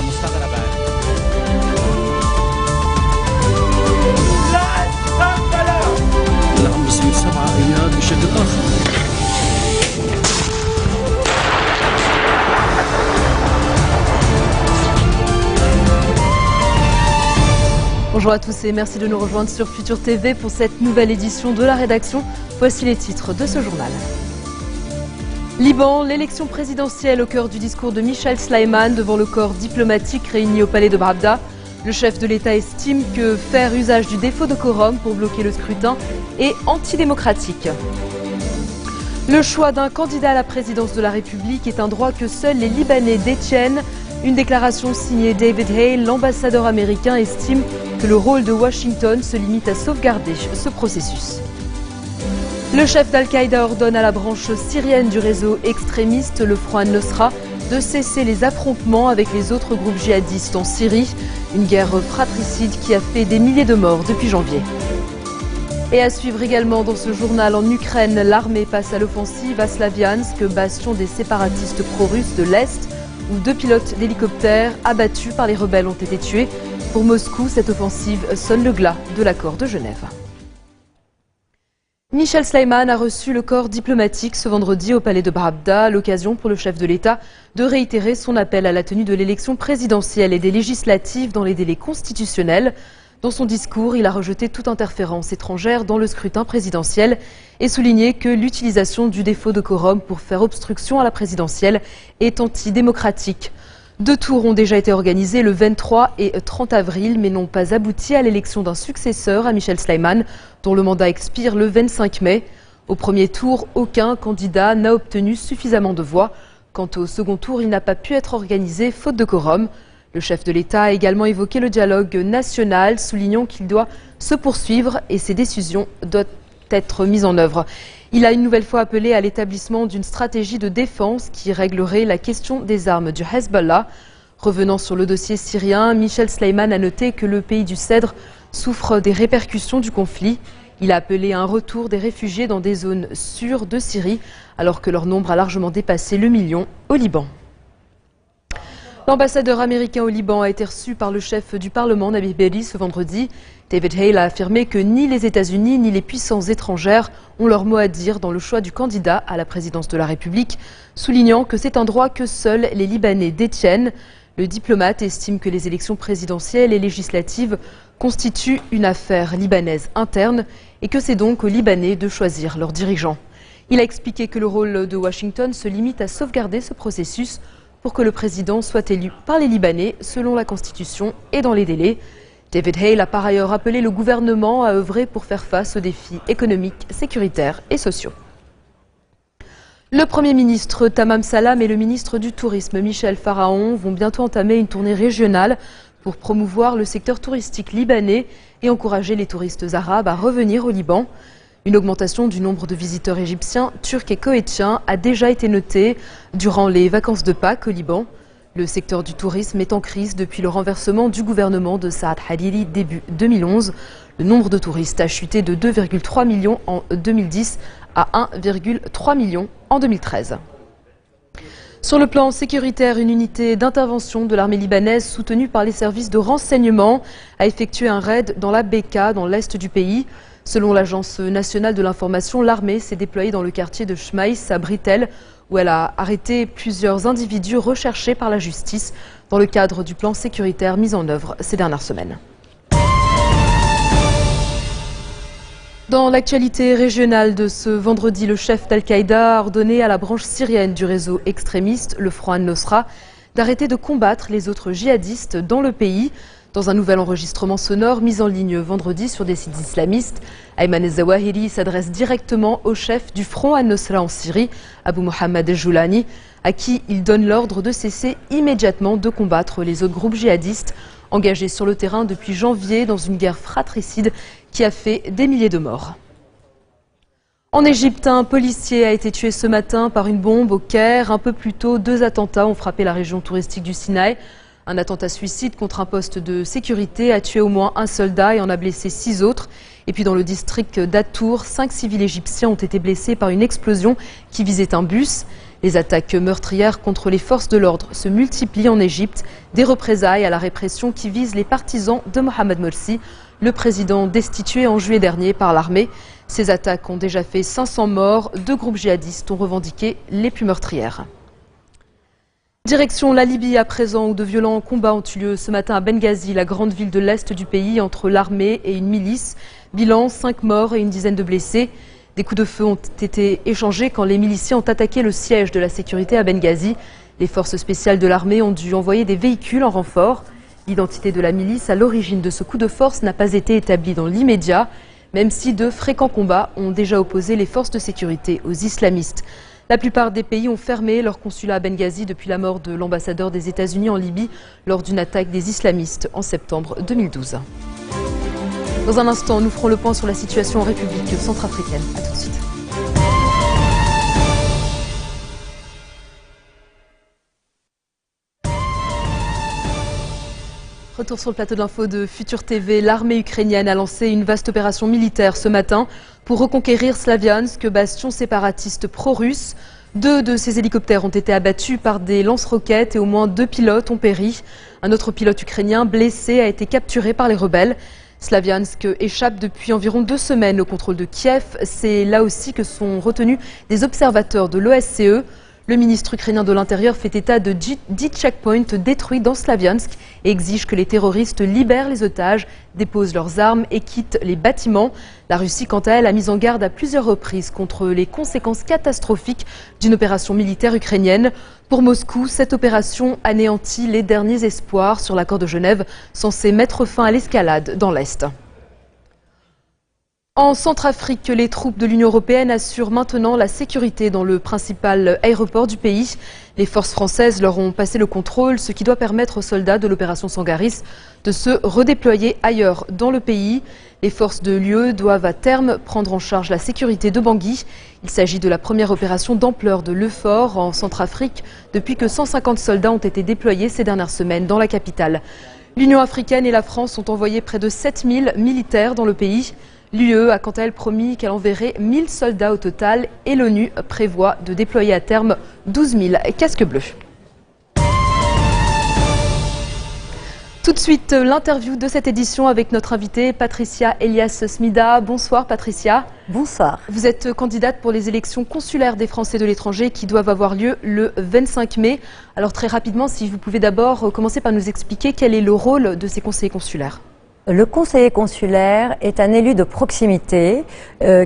مستغربة. عم بصير 7 اياد بشكل اخر. Bonjour à tous et merci de nous rejoindre sur Futur TV pour cette nouvelle édition de la rédaction. Voici les titres de ce journal. Liban, l'élection présidentielle au cœur du discours de Michel Sleiman devant le corps diplomatique réuni au palais de Bravda. Le chef de l'État estime que faire usage du défaut de quorum pour bloquer le scrutin est antidémocratique. Le choix d'un candidat à la présidence de la République est un droit que seuls les Libanais détiennent. Une déclaration signée David Hale, l'ambassadeur américain, estime que le rôle de Washington se limite à sauvegarder ce processus. Le chef d'Al-Qaïda ordonne à la branche syrienne du réseau extrémiste, le Front al-Nosra, de cesser les affrontements avec les autres groupes djihadistes en Syrie. Une guerre fratricide qui a fait des milliers de morts depuis janvier. Et à suivre également dans ce journal, en Ukraine, l'armée passe à l'offensive à Slaviansk, bastion des séparatistes pro-russes de l'Est, où 2 pilotes d'hélicoptères abattus par les rebelles ont été tués. Pour Moscou, cette offensive sonne le glas de l'accord de Genève. Michel Sleiman a reçu le corps diplomatique ce vendredi au palais de Bravda, l'occasion pour le chef de l'État de réitérer son appel à la tenue de l'élection présidentielle et des législatives dans les délais constitutionnels. Dans son discours, il a rejeté toute interférence étrangère dans le scrutin présidentiel et souligné que l'utilisation du défaut de quorum pour faire obstruction à la présidentielle est antidémocratique. 2 tours ont déjà été organisés le 23 et 30 avril, mais n'ont pas abouti à l'élection d'un successeur à Michel Sleiman, dont le mandat expire le 25 mai. Au premier tour, aucun candidat n'a obtenu suffisamment de voix. Quant au second tour, il n'a pas pu être organisé faute de quorum. Le chef de l'État a également évoqué le dialogue national, soulignant qu'il doit se poursuivre et ses décisions doivent être mises en œuvre. Il a une nouvelle fois appelé à l'établissement d'une stratégie de défense qui réglerait la question des armes du Hezbollah. Revenant sur le dossier syrien, Michel Sleiman a noté que le pays du Cèdre souffre des répercussions du conflit. Il a appelé à un retour des réfugiés dans des zones sûres de Syrie, alors que leur nombre a largement dépassé le million au Liban. L'ambassadeur américain au Liban a été reçu par le chef du Parlement, Nabih Berri, ce vendredi. David Hale a affirmé que ni les États-Unis ni les puissances étrangères ont leur mot à dire dans le choix du candidat à la présidence de la République, soulignant que c'est un droit que seuls les Libanais détiennent. Le diplomate estime que les élections présidentielles et législatives constituent une affaire libanaise interne et que c'est donc aux Libanais de choisir leurs dirigeants. Il a expliqué que le rôle de Washington se limite à sauvegarder ce processus pour que le président soit élu par les Libanais selon la Constitution et dans les délais. David Hale a par ailleurs appelé le gouvernement à œuvrer pour faire face aux défis économiques, sécuritaires et sociaux. Le Premier ministre Tamam Salam et le ministre du Tourisme Michel Pharaon vont bientôt entamer une tournée régionale pour promouvoir le secteur touristique libanais et encourager les touristes arabes à revenir au Liban. Une augmentation du nombre de visiteurs égyptiens, turcs et koweïtiens a déjà été notée durant les vacances de Pâques au Liban. Le secteur du tourisme est en crise depuis le renversement du gouvernement de Saad Hariri début 2011. Le nombre de touristes a chuté de 2,3 millions en 2010 à 1,3 million en 2013. Sur le plan sécuritaire, une unité d'intervention de l'armée libanaise soutenue par les services de renseignement a effectué un raid dans la Bekaa, dans l'est du pays. Selon l'Agence nationale de l'information, l'armée s'est déployée dans le quartier de Chmaïs à Britel, où elle a arrêté plusieurs individus recherchés par la justice dans le cadre du plan sécuritaire mis en œuvre ces dernières semaines. Dans l'actualité régionale de ce vendredi, le chef d'Al-Qaïda a ordonné à la branche syrienne du réseau extrémiste, le Front al-Nosra, d'arrêter de combattre les autres djihadistes dans le pays. Dans un nouvel enregistrement sonore mis en ligne vendredi sur des sites islamistes, Ayman el-Zawahiri s'adresse directement au chef du Front al-Nosra en Syrie, Abu Mohammed el-Joulani, à qui il donne l'ordre de cesser immédiatement de combattre les autres groupes djihadistes engagés sur le terrain depuis janvier dans une guerre fratricide qui a fait des milliers de morts. En Égypte, un policier a été tué ce matin par une bombe au Caire. Un peu plus tôt, 2 attentats ont frappé la région touristique du Sinaï. Un attentat suicide contre un poste de sécurité a tué au moins un soldat et en a blessé 6 autres. Et puis dans le district d'Attour, 5 civils égyptiens ont été blessés par une explosion qui visait un bus. Les attaques meurtrières contre les forces de l'ordre se multiplient en Égypte, des représailles à la répression qui visent les partisans de Mohamed Morsi, le président destitué en juillet dernier par l'armée. Ces attaques ont déjà fait 500 morts. 2 groupes djihadistes ont revendiqué les plus meurtrières. Direction la Libye à présent, où de violents combats ont eu lieu ce matin à Benghazi, la grande ville de l'Est du pays, entre l'armée et une milice. Bilan, 5 morts et une dizaine de blessés. Des coups de feu ont été échangés quand les miliciens ont attaqué le siège de la sécurité à Benghazi. Les forces spéciales de l'armée ont dû envoyer des véhicules en renfort. L'identité de la milice à l'origine de ce coup de force n'a pas été établie dans l'immédiat, même si de fréquents combats ont déjà opposé les forces de sécurité aux islamistes. La plupart des pays ont fermé leur consulat à Benghazi depuis la mort de l'ambassadeur des États-Unis en Libye lors d'une attaque des islamistes en septembre 2012. Dans un instant, nous ferons le point sur la situation en République centrafricaine. A tout de suite. Retour sur le plateau de l'info de Futur TV. L'armée ukrainienne a lancé une vaste opération militaire ce matin pour reconquérir Slaviansk, bastion séparatiste pro-russe. 2 de ces hélicoptères ont été abattus par des lance-roquettes et au moins 2 pilotes ont péri. Un autre pilote ukrainien blessé a été capturé par les rebelles. Slaviansk échappe depuis environ 2 semaines au contrôle de Kiev. C'est là aussi que sont retenus des observateurs de l'OSCE. Le ministre ukrainien de l'Intérieur fait état de 10 checkpoints détruits dans Slaviansk et exige que les terroristes libèrent les otages, déposent leurs armes et quittent les bâtiments. La Russie, quant à elle, a mis en garde à plusieurs reprises contre les conséquences catastrophiques d'une opération militaire ukrainienne. Pour Moscou, cette opération anéantit les derniers espoirs sur l'accord de Genève, censé mettre fin à l'escalade dans l'Est. En Centrafrique, les troupes de l'Union européenne assurent maintenant la sécurité dans le principal aéroport du pays. Les forces françaises leur ont passé le contrôle, ce qui doit permettre aux soldats de l'opération Sangaris de se redéployer ailleurs dans le pays. Les forces de l'UE doivent à terme prendre en charge la sécurité de Bangui. Il s'agit de la première opération d'ampleur de l'EUFOR en Centrafrique depuis que 150 soldats ont été déployés ces dernières semaines dans la capitale. L'Union africaine et la France ont envoyé près de 7000 militaires dans le pays. L'UE a quant à elle promis qu'elle enverrait 1000 soldats au total et l'ONU prévoit de déployer à terme 12 000 casques bleus. Tout de suite, l'interview de cette édition avec notre invitée Patricia Elias-Smida. Bonsoir Patricia. Bonsoir. Vous êtes candidate pour les élections consulaires des Français de l'étranger qui doivent avoir lieu le 25 mai. Alors très rapidement, si vous pouvez d'abord commencer par nous expliquer quel est le rôle de ces conseillers consulaires. Le conseiller consulaire est un élu de proximité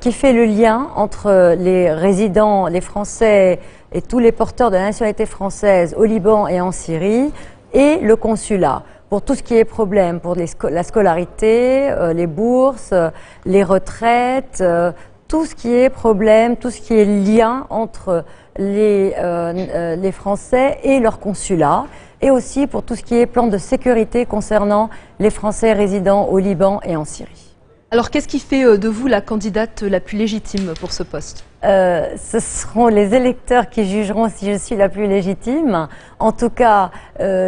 qui fait le lien entre les résidents, les Français et tous les porteurs de la nationalité française au Liban et en Syrie et le consulat. Pour tout ce qui est problème, pour la scolarité, les bourses, les retraites, tout ce qui est problème, tout ce qui est lien entre les Français et leur consulat. Et aussi pour tout ce qui est plan de sécurité concernant les Français résidant au Liban et en Syrie. Alors qu'est-ce qui fait de vous la candidate la plus légitime pour ce poste ? Ce seront les électeurs qui jugeront si je suis la plus légitime. En tout cas,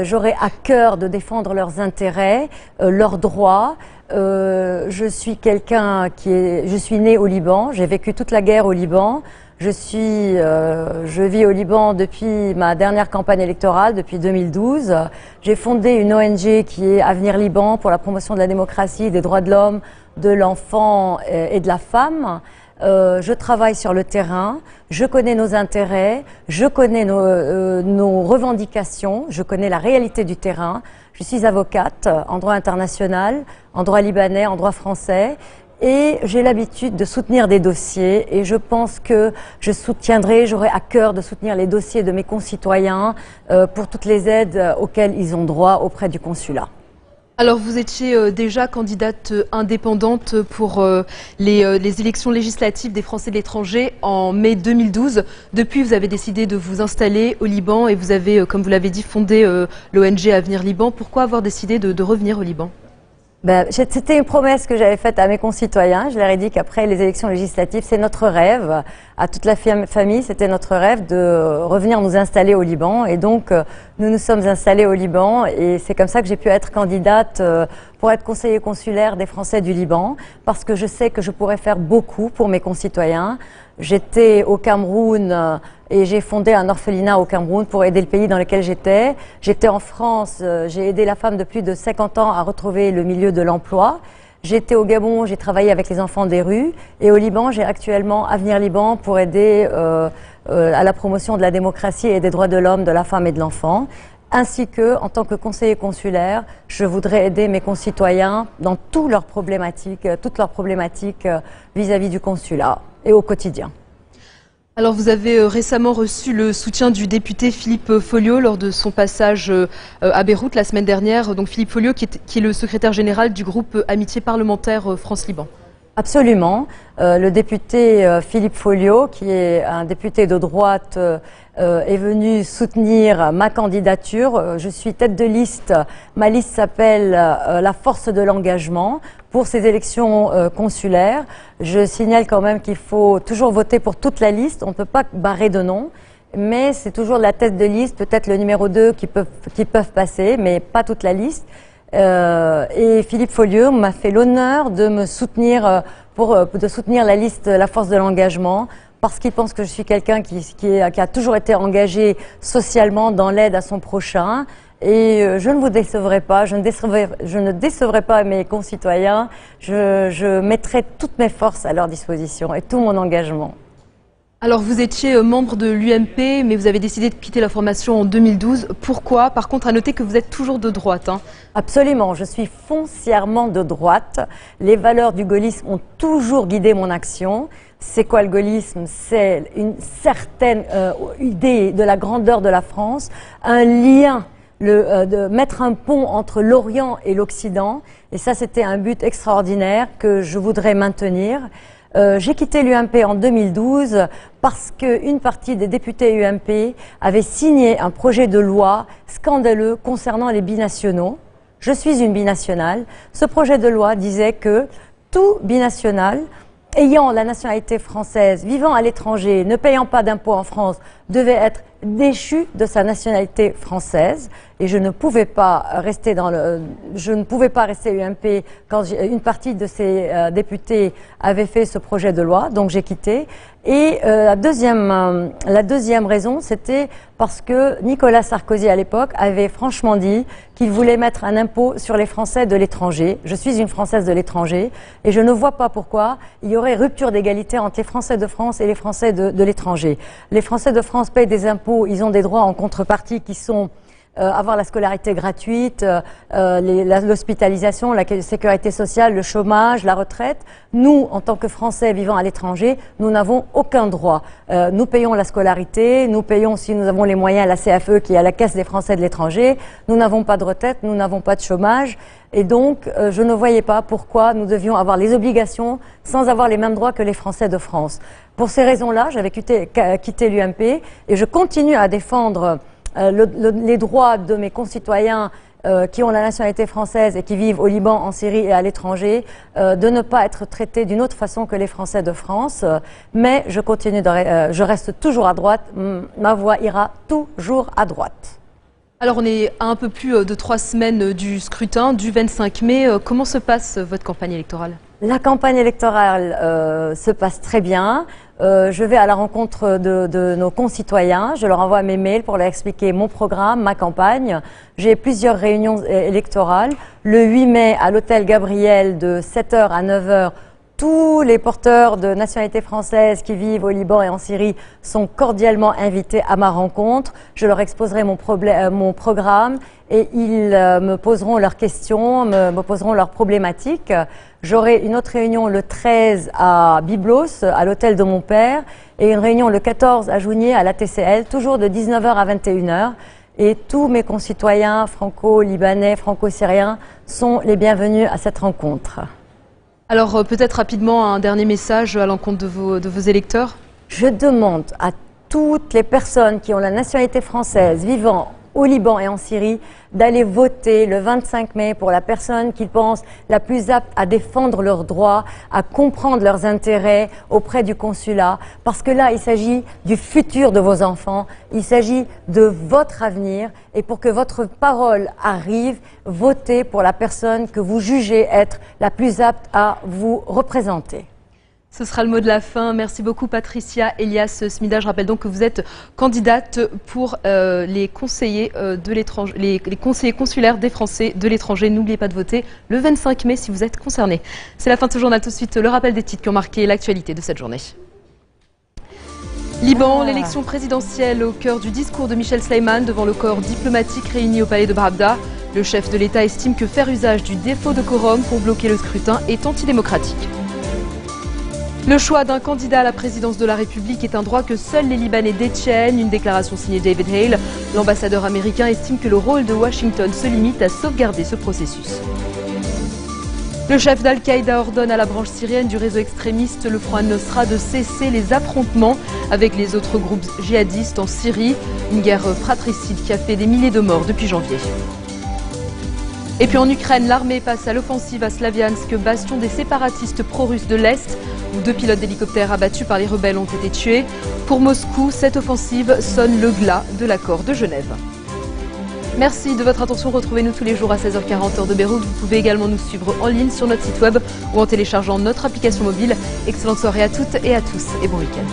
j'aurai à cœur de défendre leurs intérêts, leurs droits. Je suis je suis née au Liban, j'ai vécu toute la guerre au Liban. Je vis au Liban depuis ma dernière campagne électorale, depuis 2012. J'ai fondé une ONG qui est Avenir Liban pour la promotion de la démocratie, des droits de l'homme, de l'enfant et de la femme. Je travaille sur le terrain, je connais nos intérêts, je connais nos revendications, je connais la réalité du terrain. Je suis avocate en droit international, en droit libanais, en droit français. Et j'ai l'habitude de soutenir des dossiers et je pense que j'aurai à cœur de soutenir les dossiers de mes concitoyens pour toutes les aides auxquelles ils ont droit auprès du consulat. Alors vous étiez déjà candidate indépendante pour les élections législatives des Français de l'étranger en mai 2012. Depuis, vous avez décidé de vous installer au Liban et vous avez, comme vous l'avez dit, fondé l'ONG Avenir Liban. Pourquoi avoir décidé de revenir au Liban ? C'était une promesse que j'avais faite à mes concitoyens. Je leur ai dit qu'après les élections législatives, c'est notre rêve. À toute la famille, c'était notre rêve de revenir nous installer au Liban. Et donc, nous nous sommes installés au Liban. Et c'est comme ça que j'ai pu être candidate pour être conseiller consulaire des Français du Liban. Parce que je sais que je pourrais faire beaucoup pour mes concitoyens. J'étais au Cameroun et j'ai fondé un orphelinat au Cameroun pour aider le pays dans lequel j'étais. J'étais en France, j'ai aidé la femme de plus de 50 ans à retrouver le milieu de l'emploi. J'étais au Gabon, j'ai travaillé avec les enfants des rues, et au Liban, j'ai actuellement Avenir Liban pour aider à la promotion de la démocratie et des droits de l'homme, de la femme et de l'enfant. Ainsi que, en tant que conseiller consulaire, je voudrais aider mes concitoyens dans toutes leurs problématiques vis-à-vis du consulat et au quotidien. Alors vous avez récemment reçu le soutien du député Philippe Folliot lors de son passage à Beyrouth la semaine dernière. Donc Philippe Folliot qui est le secrétaire général du groupe Amitié parlementaire France-Liban. Absolument. Le député Philippe Folliot, qui est un député de droite, est venu soutenir ma candidature. Je suis tête de liste. Ma liste s'appelle La Force de l'engagement pour ces élections consulaires. Je signale quand même qu'il faut toujours voter pour toute la liste. On ne peut pas barrer de nom. Mais c'est toujours la tête de liste, peut-être le numéro 2 qui peuvent passer, mais pas toute la liste. Et Philippe Folliot m'a fait l'honneur de me soutenir de soutenir la liste La Force de l'engagement, parce qu'il pense que je suis quelqu'un qui a toujours été engagé socialement dans l'aide à son prochain. Et je ne vous décevrai pas, je ne décevrai pas mes concitoyens. Je mettrai toutes mes forces à leur disposition et tout mon engagement. Alors vous étiez membre de l'UMP, mais vous avez décidé de quitter la formation en 2012. Pourquoi? Par contre, à noter que vous êtes toujours de droite. Absolument, je suis foncièrement de droite. Les valeurs du gaullisme ont toujours guidé mon action. C'est quoi le gaullisme? C'est une certaine idée de la grandeur de la France, un lien, de mettre un pont entre l'Orient et l'Occident. Et ça, c'était un but extraordinaire que je voudrais maintenir. J'ai quitté l'UMP en 2012 parce qu'une partie des députés UMP avaient signé un projet de loi scandaleux concernant les binationaux. Je suis une binationale. Ce projet de loi disait que tout binational ayant la nationalité française, vivant à l'étranger, ne payant pas d'impôts en France, devait être déchu de sa nationalité française. Et je ne pouvais pas rester UMP quand une partie de ces députés avait fait ce projet de loi, donc j'ai quitté. Et la deuxième raison, c'était parce que Nicolas Sarkozy, à l'époque, avait franchement dit qu'il voulait mettre un impôt sur les Français de l'étranger. Je suis une Française de l'étranger et je ne vois pas pourquoi il y aurait rupture d'égalité entre les Français de France et les Français de l'étranger. Les Français de France payent des impôts, ils ont des droits en contrepartie qui sont avoir la scolarité gratuite, l'hospitalisation, la sécurité sociale, le chômage, la retraite. Nous, en tant que Français vivant à l'étranger, nous n'avons aucun droit. Nous payons la scolarité, nous payons, si nous avons les moyens, la CFE qui est à la Caisse des Français de l'étranger. Nous n'avons pas de retraite, nous n'avons pas de chômage. Et donc, je ne voyais pas pourquoi nous devions avoir les obligations sans avoir les mêmes droits que les Français de France. Pour ces raisons-là, j'avais quitté l'UMP et je continue à défendre les droits de mes concitoyens qui ont la nationalité française et qui vivent au Liban, en Syrie et à l'étranger, de ne pas être traités d'une autre façon que les Français de France. Mais je reste toujours à droite. Ma voix ira toujours à droite. Alors on est à un peu plus de 3 semaines du scrutin, du 25 mai. Comment se passe votre campagne électorale? La campagne électorale se passe très bien. Je vais à la rencontre de nos concitoyens. Je leur envoie mes mails pour leur expliquer mon programme, ma campagne. J'ai plusieurs réunions électorales. Le 8 mai, à l'hôtel Gabriel, de 7h à 9h, tous les porteurs de nationalité française qui vivent au Liban et en Syrie sont cordialement invités à ma rencontre. Je leur exposerai mon programme et ils me poseront leurs questions, me poseront leurs problématiques. J'aurai une autre réunion le 13 à Byblos, à l'hôtel de mon père, et une réunion le 14 à Jounier, à la TCL, toujours de 19h à 21h. Et tous mes concitoyens franco-libanais, franco-syriens sont les bienvenus à cette rencontre. Alors peut-être rapidement un dernier message à l'encontre de vos électeurs. Je demande à toutes les personnes qui ont la nationalité française vivant au Liban et en Syrie d'aller voter le 25 mai pour la personne qu'ils pensent la plus apte à défendre leurs droits, à comprendre leurs intérêts auprès du consulat. Parce que là, il s'agit du futur de vos enfants, il s'agit de votre avenir. Et pour que votre parole arrive, votez pour la personne que vous jugez être la plus apte à vous représenter. Ce sera le mot de la fin. Merci beaucoup Patricia Elias Smida. Je rappelle donc que vous êtes candidate pour les conseillers les conseillers consulaires des Français de l'étranger. N'oubliez pas de voter le 25 mai si vous êtes concerné. C'est la fin de ce journal. Tout de suite, le rappel des titres qui ont marqué l'actualité de cette journée. Liban, l'élection présidentielle au cœur du discours de Michel Sleiman devant le corps diplomatique réuni au palais de Bravda. Le chef de l'État estime que faire usage du défaut de quorum pour bloquer le scrutin est antidémocratique. Le choix d'un candidat à la présidence de la République est un droit que seuls les Libanais détiennent. Une déclaration signée David Hale. L'ambassadeur américain estime que le rôle de Washington se limite à sauvegarder ce processus. Le chef d'Al-Qaïda ordonne à la branche syrienne du réseau extrémiste le Front al-Nosra de cesser les affrontements avec les autres groupes djihadistes en Syrie. Une guerre fratricide qui a fait des milliers de morts depuis janvier. Et puis en Ukraine, l'armée passe à l'offensive à Slaviansk, bastion des séparatistes pro-russes de l'Est, où 2 pilotes d'hélicoptères abattus par les rebelles ont été tués. Pour Moscou, cette offensive sonne le glas de l'accord de Genève. Merci de votre attention. Retrouvez-nous tous les jours à 16h40 heure de Beyrouth. Vous pouvez également nous suivre en ligne sur notre site web ou en téléchargeant notre application mobile. Excellente soirée à toutes et à tous et bon week-end.